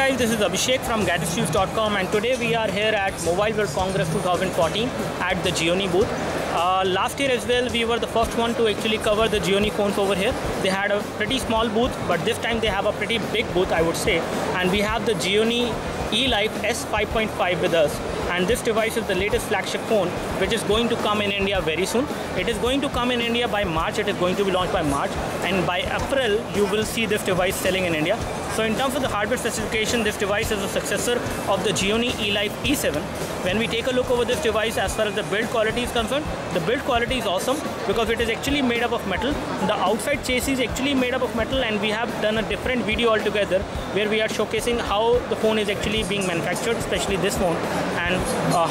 guys, this is Abhishek from GadgetsReviews.com, and today we are here at Mobile World Congress 2014 at the Gionee booth. Last year as well, we were the first one to actually cover the Gionee phones over here. They had a pretty small booth, but this time they have a pretty big booth, I would say. And we have the Gionee eLife S5.5 with us. And this device is the latest flagship phone, which is going to come in India very soon. It is going to come in India by March. It is going to be launched by March, and by April you will see this device selling in India. So in terms of the hardware specification, this device is a successor of the Gionee eLife E7. When we take a look over this device, as far as the build quality is concerned, the build quality is awesome because it is actually made up of metal. The outside chassis is actually made up of metal, and we have done a different video altogether where we are showcasing how the phone is actually being manufactured, especially this phone, and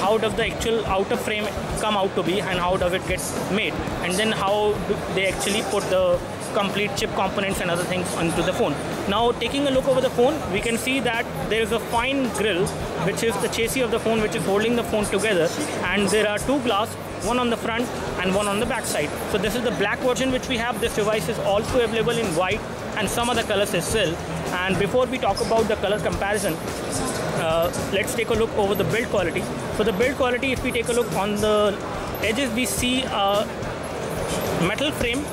how does the actual outer frame come out to be and how does it get made, and then how do they actually put the complete chip components and other things onto the phone. Now taking a look over the phone, we can see that there is a fine grill, which is the chassis of the phone, which is holding the phone together, and there are two glass, one on the front and one on the back side. So this is the black version which we have. This device is also available in white and some other colors as well. And before we talk about the color comparison, let's take a look over the build quality. So the build quality, if we take a look on the edges, we see a metal frame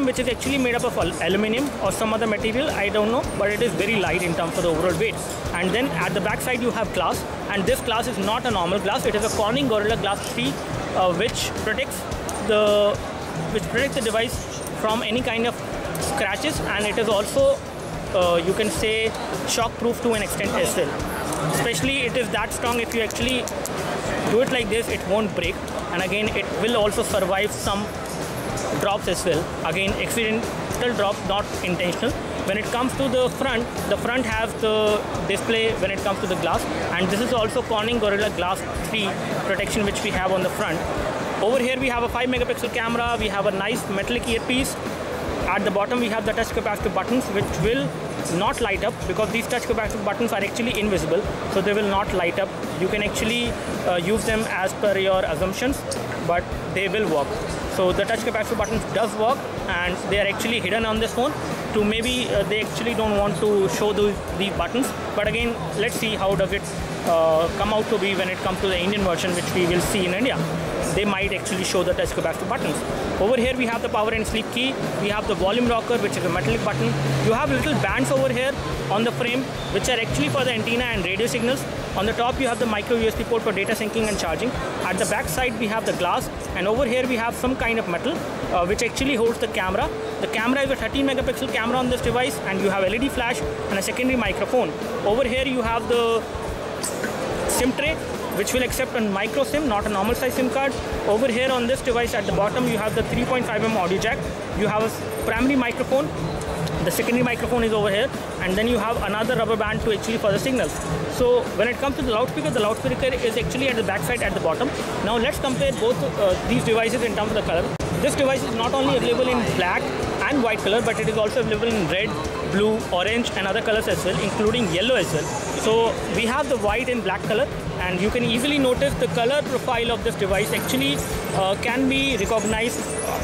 which is actually made up of aluminum or some other material, I don't know, but it is very light in terms of the overall weight. And then at the back side you have glass, and this glass is not a normal glass. It is a Corning Gorilla Glass 3 which protects the device from any kind of scratches, and it is also you can say shock proof to an extent as well. Especially it is that strong. If you actually do it like this, it won't break, and again it will also survive some drops as well. Again, accidental drops, not intentional. When it comes to the front has the display when it comes to the glass, and this is also Corning Gorilla Glass 3 protection which we have on the front. Over here we have a 5 megapixel camera, we have a nice metallic earpiece. At the bottom we have the touch capacitive buttons which will not light up because these touch capacitive buttons are actually invisible, so they will not light up. You can actually use them as per your assumptions, but they will work. So the touch capacitive buttons does work, and they are actually hidden on this phone to maybe they actually don't want to show these buttons. But again, let's see how does it come out to be when it comes to the Indian version, which we will see in India. They might actually show the touch capacitive buttons. Over here we have the power and sleep key. We have the volume rocker, which is a metallic button. You have little bands over here on the frame which are actually for the antenna and radio signals. On the top you have the micro USB port for data syncing and charging. At the back side we have the glass, and over here we have some kind of metal which actually holds the camera. The camera is a 13 megapixel camera on this device, and you have LED flash and a secondary microphone. Over here you have the SIM tray, which will accept a micro SIM, not a normal size SIM card. Over here on this device at the bottom you have the 3.5mm audio jack. You have a primary microphone, the secondary microphone is over here, and then you have another rubber band to actually for the signals. So when it comes to the loudspeaker is actually at the back side at the bottom. Now let's compare both these devices in terms of the color. This device is not only available in black and white color, but it is also available in red, blue, orange and other colors as well, including yellow as well. So we have the white and black color, and you can easily notice the color profile of this device actually can be recognized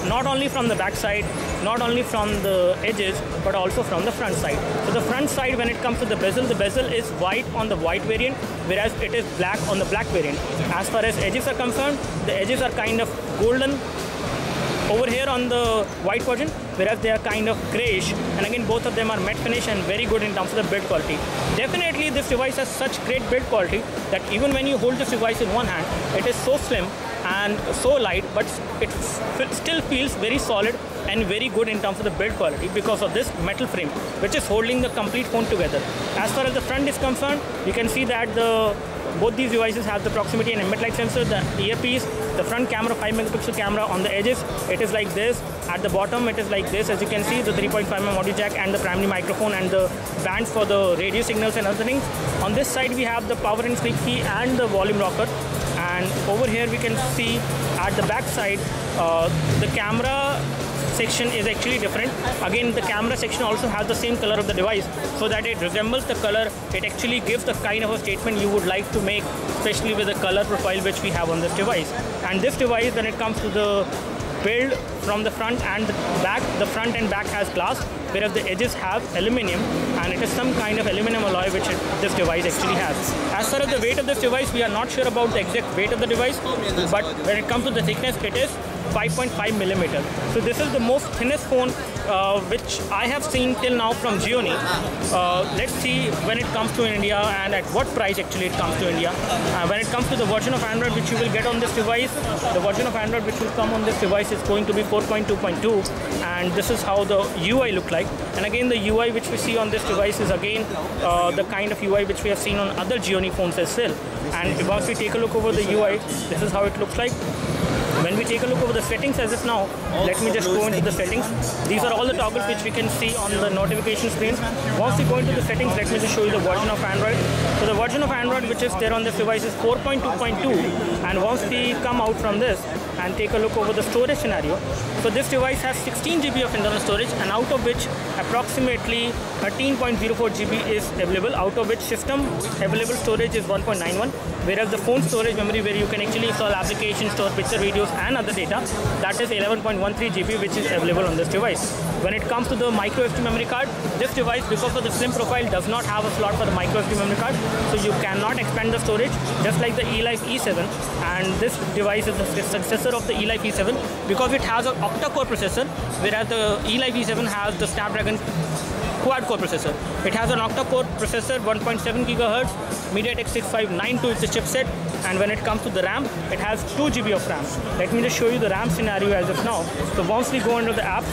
not only from the back side, not only from the edges, but also from the front side. So the front side, when it comes to the bezel is white on the white variant, whereas it is black on the black variant. As far as edges are concerned, the edges are kind of golden over here on the white version, whereas they are kind of grayish, and again both of them are matte finish and very good in terms of the build quality. Definitely this device has such great build quality that even when you hold this device in one hand, it is so slim and so light, but it still feels very solid and very good in terms of the build quality because of this metal frame which is holding the complete phone together. As far as the front is concerned, you can see that both these devices have the proximity and ambient light sensor, the earpiece, the front camera, 5 megapixel camera. On the edges it is like this, at the bottom it is like this. As you can see, the 3.5mm audio jack and the primary microphone and the bands for the radio signals and other things. On this side we have the power and sleep key and the volume rocker, and over here we can see at the back side the camera section is actually different. Again, the camera section also has the same color of the device, so that it resembles the color. It actually gives the kind of a statement you would like to make, especially with the color profile which we have on this device. And this device, when it comes to the built from the front and the back. The front and back has glass, whereas the edges have aluminum, and it is some kind of aluminum alloy which this device actually has. As far as the weight of this device, we are not sure about the exact weight of the device, but when it comes to the thickness, it is 5.5 millimeter. So this is the most thinnest phone which I have seen till now from Gionee. Let's see when it comes to India and at what price actually it comes to India. When it comes to the version of Android which you will get on this device, the version of Android which will come on this device is going to be 4.2.2, and this is how the UI look like. And again, the UI which we see on this device is again the kind of UI which we have seen on other Gionee phones as well. And once we take a look over the UI, this is how it looks like. When we take a look over the settings as of now, let me just go into the settings. These are all the toggles which we can see on the notification screen. Once we go into the settings, let me just show you the version of Android. So the version of Android which is there on this device is 4.2.2, and once we come out from this and take a look over the storage scenario, so this device has 16 GB of internal storage, and out of which approximately 13.04 GB is available, out of which system available storage is 1.91, whereas the phone storage memory, where you can actually install applications, store picture, videos and other data, that is 11.13 GB, which is available on this device. When it comes to the micro SD memory card, this device, because of the slim profile, does not have a slot for the micro SD memory card, so you cannot expand the storage, just like the eLife E7. And this device is the successor of the eLife E7 because it has an octa-core processor, whereas the eLife E7 has the Snapdragon quad-core processor. It has an octa-core processor, 1.7 GHz, MediaTek 6592 is the chipset, and when it comes to the RAM, it has 2 GB of RAM. Let me just show you the RAM scenario as of now. So once we go into the apps,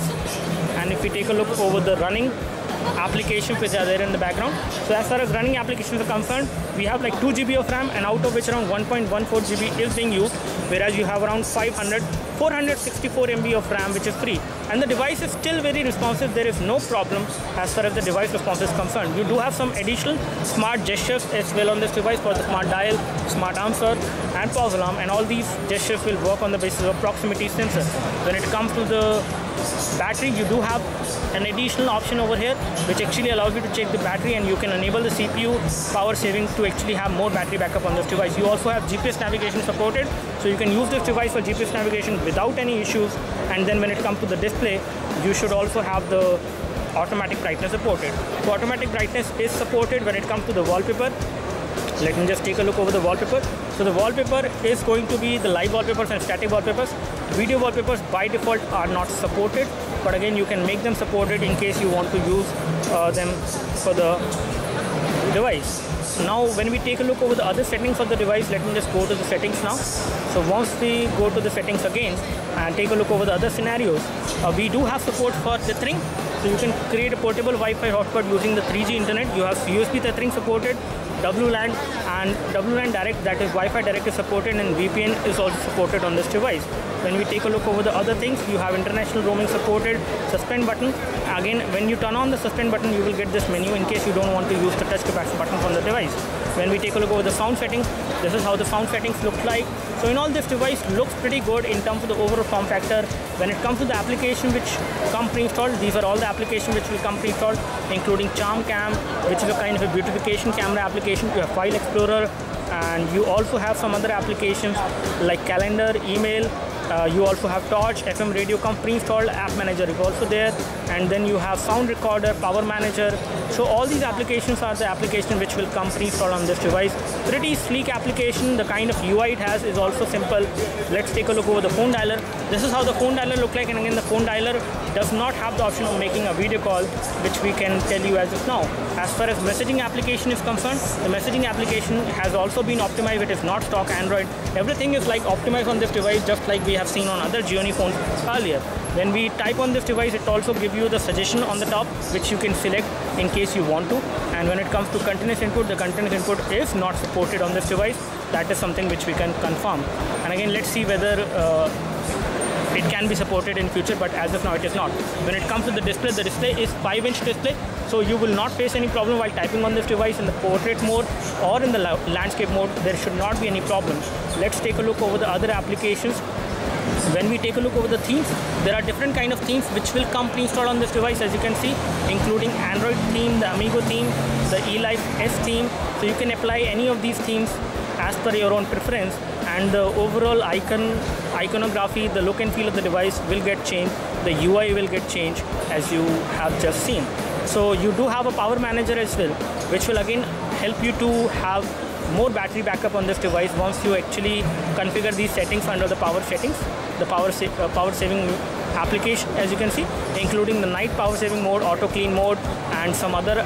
and if we take a look over the running applications which are there in the background, so as far as running applications are concerned, we have like 2 GB of RAM, and out of which around 1.14 GB is being used, whereas you have around 464 MB of RAM which is free, and the device is still very responsive. There is no problem as far as the device response is concerned. You do have some additional smart gestures as well on this device for the smart dial, smart answer and pause alarm, and all these gestures will work on the basis of proximity sensor. When it comes to the battery, you do have an additional option over here which actually allows you to check the battery, and you can enable the CPU power saving to actually have more battery backup on this device. You also have GPS navigation supported, so you can use this device for GPS navigation without any issues. And then when it comes to the display, you should also have the automatic brightness supported. So automatic brightness is supported when it comes to the wallpaper. Let me just take a look over the wallpaper. So the wallpaper is going to be the live wallpapers and static wallpapers. Video wallpapers by default are not supported, but again you can make them supported in case you want to use them for the device. Now when we take a look over the other settings of the device, let me just go to the settings now. So once we go to the settings again and take a look over the other scenarios, we do have support for tethering. So you can create a portable Wi-Fi hotspot using the 3G internet. You have USB tethering supported, WLAN and WLAN direct, that is Wi-Fi direct, is supported, and VPN is also supported on this device. When we take a look over the other things, you have international roaming supported, suspend button. Again, when you turn on the suspend button, you will get this menu in case you don't want to use the touch capacitor button from the device. When we take a look over the sound settings, this is how the sound settings look like. So in all, this device looks pretty good in terms of the overall form factor. When it comes to the application which come pre-installed, these are all the applications which will come pre-installed, including Charm Cam, which is a kind of a beautification camera application. You have File Explorer, and you also have some other applications like calendar, email. You also have Torch, FM radio come pre-installed, App Manager is also there, and then you have Sound Recorder, Power Manager. So all these applications are the applications which will come pre-installed on this device. Pretty sleek application. The kind of UI it has is also simple. Let's take a look over the phone dialer. This is how the phone dialer look like, and again the phone dialer does not have the option of making a video call, which we can tell you as of now. As far as messaging application is concerned, the messaging application has also been optimized. It is not stock Android. Everything is like optimized on this device, just like we have seen on other Gionee phones earlier. When we type on this device, it also gives you the suggestion on the top, which you can select in case you want to. And when it comes to continuous input, the continuous input is not supported on this device. That is something which we can confirm. And again, let's see whether it can be supported in future, but as of now it is not. When it comes to the display is 5-inch display, so you will not face any problem while typing on this device in the portrait mode or in the landscape mode. There should not be any problem. Let's take a look over the other applications. When we take a look over the themes, there are different kind of themes which will come pre-installed on this device, as you can see, including Android theme, the Amigo theme, the eLife S theme. So you can apply any of these themes as per your own preference, and the overall iconography, the look and feel of the device will get changed, the UI will get changed as you have just seen. So you do have a power manager as well, which will again help you to have more battery backup on this device once you actually configure these settings under the power settings, the power saving application, as you can see, including the night power saving mode, auto clean mode, and some other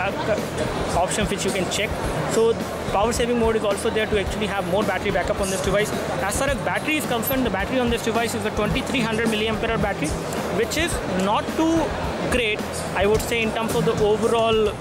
options which you can check. So power saving mode is also there to actually have more battery backup on this device. As far as battery is concerned, the battery on this device is a 2300 mAh battery, which is not too great, I would say, in terms of the overall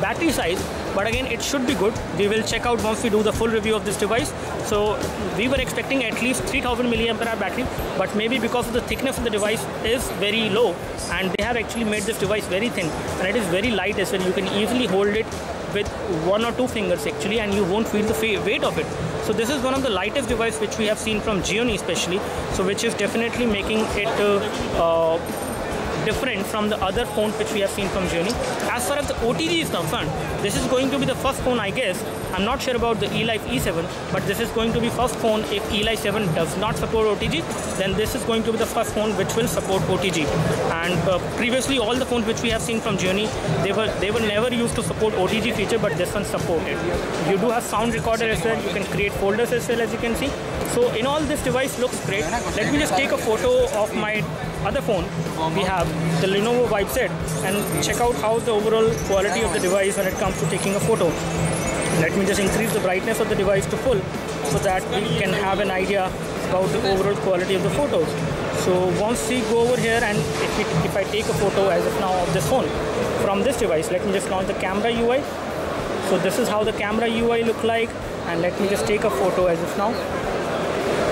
battery size, but again it should be good. We will check out once we do the full review of this device. So we were expecting at least 3000 mAh battery, but maybe because of the thickness of the device is very low, and they have actually made this device very thin, and it is very light as well. You can easily hold it with 1 or 2 fingers actually, and you won't feel the weight of it. So this is one of the lightest device which we have seen from Gionee especially, so which is definitely making it different from the other phones which we have seen from Gionee. As far as the OTG is concerned, this is going to be the first phone, I guess. I'm not sure about the eLife E7, but this is going to be first phone. If eLife 7 does not support OTG, then this is going to be the first phone which will support OTG. And previously all the phones which we have seen from Gionee, they were never used to support OTG feature, but this one supported. You do have sound recorder as well. You can create folders as well, as you can see. So in all, this device looks great. Let me just take a photo of my other phone. We have the Lenovo Vibe Z, and check out how the overall quality of the device when it comes to taking a photo. Let me just increase the brightness of the device to full so that we can have an idea about the overall quality of the photos. So once we go over here, and if I take a photo as of now of this phone from this device, let me just launch the camera UI. So this is how the camera UI look like, and let me just take a photo as of now.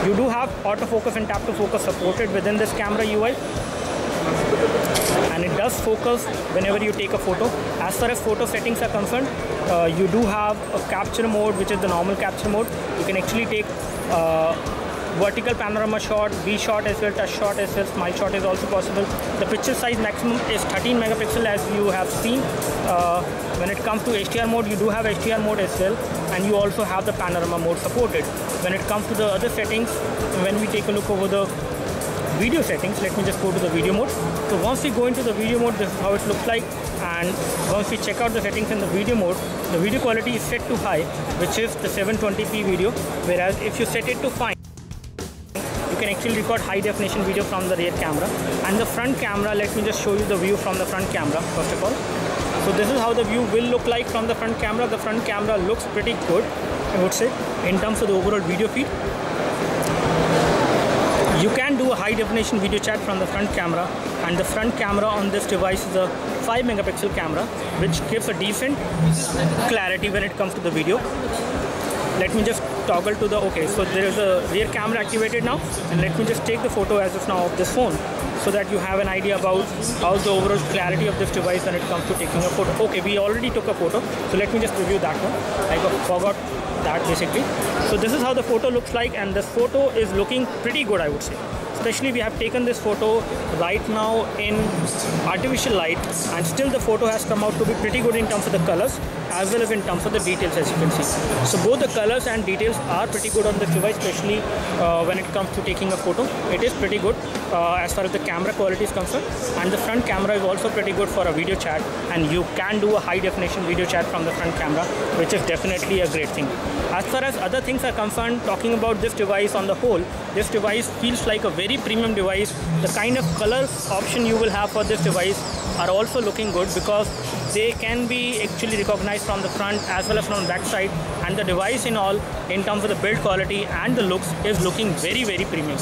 You do have autofocus and tap to focus supported within this camera UI, and it does focus whenever you take a photo. As far as photo settings are concerned, you do have a capture mode, which is the normal capture mode. You can actually take vertical panorama shot, V shot as well, touch shot as well, smile shot is also possible. The picture size maximum is 13 megapixel, as you have seen. When it comes to HDR mode, you do have HDR mode as well, and you also have the panorama mode supported. When it comes to the other settings, when we take a look over the video settings, let me just go to the video mode. So once we go into the video mode, this is how it looks like, and once we check out the settings in the video mode, the video quality is set to high, which is the 720p video, whereas if you set it to fine, you can actually record high definition video from the rear camera. And the front camera, let me just show you the view from the front camera first of all. So this is how the view will look like from the front camera. The front camera looks pretty good, I would say, in terms of the overall video feed. You can do a high definition video chat from the front camera, and the front camera on this device is a 5 megapixel camera, which gives a decent clarity when it comes to the video. Let me just toggle to the, okay, so there is a rear camera activated now, and let me just take the photo as of now of this phone so that you have an idea about how the overall clarity of this device when it comes to taking a photo. Okay, we already took a photo, so let me just review that one. I forgot that basically. So this is how the photo looks like, and this photo is looking pretty good, I would say. Especially we have taken this photo right now in artificial light, and still the photo has come out to be pretty good in terms of the colors as well as in terms of the details, as you can see. So both the colors and details are pretty good on this device, especially when it comes to taking a photo. It is pretty good as far as the camera quality is concerned, and the front camera is also pretty good for a video chat, and you can do a high definition video chat from the front camera, which is definitely a great thing. As far as other things are concerned, talking about this device on the whole, this device feels like a very premium device. The kind of color option you will have for this device are also looking good, because they can be actually recognized from the front as well as from the back side, and the device in all, in terms of the build quality and the looks, is looking very, very premium.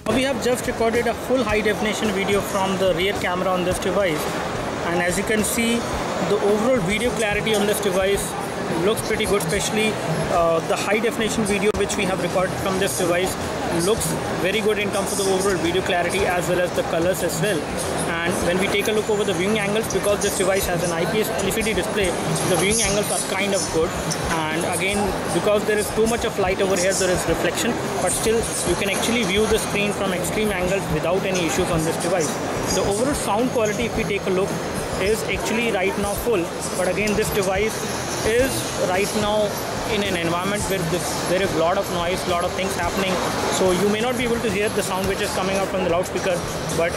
We have just recorded a full high definition video from the rear camera on this device, and as you can see, the overall video clarity on this device looks pretty good, especially the high definition video which we have recorded from this device looks very good in terms of the overall video clarity as well as the colors as well. And when we take a look over the viewing angles, because this device has an IPS LCD display, the viewing angles are kind of good, and again, because there is too much of light over here, there is reflection, but still you can actually view the screen from extreme angles without any issues on this device. The overall sound quality, if we take a look, is actually right now full, but again, this device is right now in an environment where there is a lot of noise, lot of things happening, so you may not be able to hear the sound which is coming out from the loudspeaker, but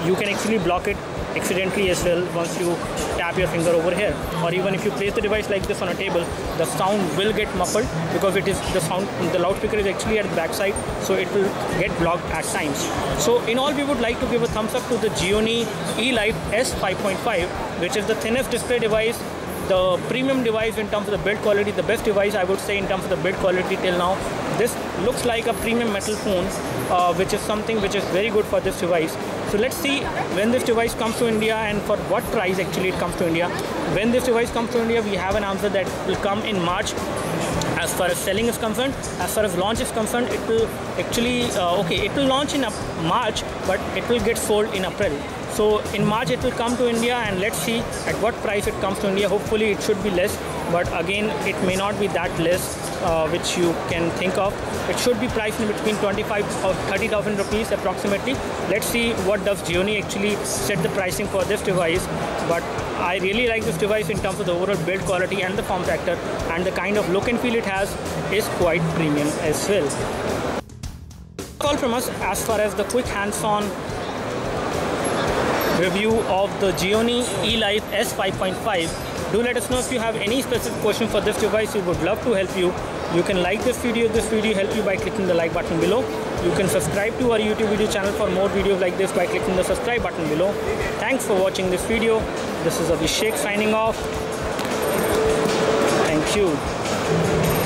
you can actually block it accidentally as well once you tap your finger over here, or even if you place the device like this on a table, the sound will get muffled because it is the loudspeaker is actually at the back side, so it will get blocked at times. So in all, we would like to give a thumbs up to the Gionee eLife S5.5, which is the thinnest display device, the premium device in terms of the build quality, the best device I would say in terms of the build quality till now. This looks like a premium metal phone, which is something which is very good for this device. So let's see when this device comes to India and for what price actually it comes to India. When this device comes to India, we have an answer that will come in March. As far as selling is concerned, as far as launch is concerned, it will actually, it will launch in March, but it will get sold in April. So in March it will come to India, and let's see at what price it comes to India. Hopefully it should be less, but again it may not be that less which you can think of. It should be priced in between 25 or 30,000 rupees approximately. Let's see what does Gionee actually set the pricing for this device. But I really like this device in terms of the overall build quality and the form factor, and the kind of look and feel it has is quite premium as well. That's all from us as far as the quick hands-on review of the Gionee eLife S5.5. Do let us know if you have any specific question for this device. We would love to help you. You can like this video help you by clicking the like button below. You can subscribe to our YouTube video channel for more videos like this by clicking the subscribe button below. Thanks for watching this video. This is Abhishek signing off. Thank you.